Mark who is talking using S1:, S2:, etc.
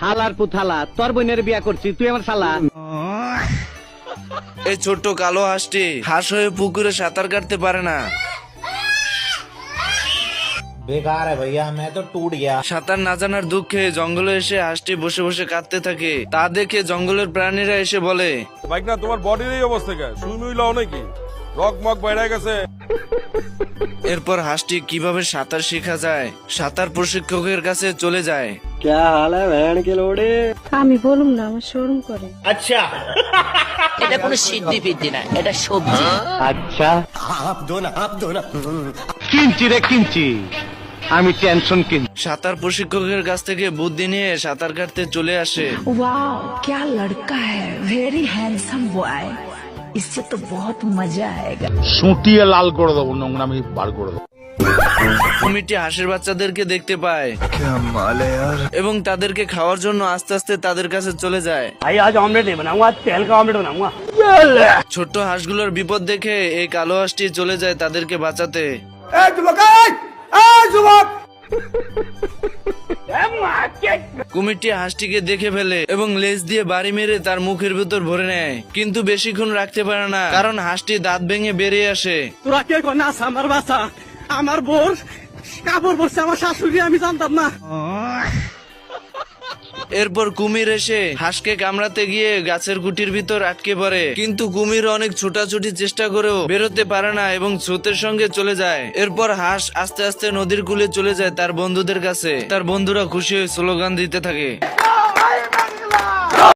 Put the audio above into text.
S1: হালার পুথালা, তোর বোনের বিয়া করছি, তুই আমার শালা।
S2: এই ছোট্ট কালো হাঁসটি হাঁস হয়ে পুকুরে সাঁতার কাটতে পারে না।
S3: बेकार है भैया, मैं तो टूट गया।
S2: সাঁতার না জানার দুঃখে জঙ্গলে এসে হাঁসটি বসে বসে কাঁদতে থাকে। তা দেখে জঙ্গলের প্রাণীরা এসে বলে,
S4: বাইক না তোমার বডির এই অবস্থা কে? শুই মুই লাও নাকি? রক মক বাইরে গেছে।
S2: এরপর হাঁসটি কিভাবে সাঁতার শেখা যায় সাঁতার প্রশিক্ষকের কাছে চলে যায়।
S5: আমি বলুম না, আমার শরম করে।
S6: এটা কোনো সিদ্ধি ফিদ্ধি না, এটা সবজি।
S1: আচ্ছা কিনছি রে কিনছি, আমি টেনশন কিনছি।
S2: সাঁতার প্রশিক্ষকের কাছ থেকে বুদ্ধি নিয়ে সাঁতার কাটতে চলে আসে।
S6: वाह क्या लड़का है, वेरी हैंडसम बॉय, इससे तो बहुत मजा आएगा।
S7: সুটিয়ে লাল করে দেবো, নোংরামি বার করে দেবো।
S2: কুমিরটি হাঁসের বাচ্চাদেরকে দেখতে পায় এবং তাদেরকে খাওয়ার জন্য আস্তে আস্তে তাদের কাছে চলে যায়। ছোট্ট হাঁসগুলোর বিপদ দেখে এই কালো হাঁসটি চলে যায় তাদেরকে বাঁচাতে। কুমিরটি হাঁসটিকে দেখে ফেলে এবং লেজ দিয়ে বাড়ি মেরে তার মুখের ভিতর ভরে নেয়, কিন্তু বেশিক্ষণ রাখতে পারে না কারণ হাঁসটি দাঁত ভেঙে বেরিয়ে আসে।
S1: তোরা কে নাস আমার বাসা, আমার বোর কাপড় পরছে আমার শাশুড়ি, আমি জানতাম না।
S2: এরপর কুমির এসে হাঁসকে কামড়াতে গিয়ে গাছের গুটির ভিতর আটকে পড়ে, কিন্তু কুমির অনেক ছোটাছুটি চেষ্টা করেও বেরোতে পারে না এবং স্রোতের সঙ্গে চলে যায়। এরপর হাঁস আস্তে আস্তে নদীর কূলে চলে যায় তার বন্ধুদের কাছে। তার বন্ধুরা খুশি হয়ে স্লোগান দিতে থাকে।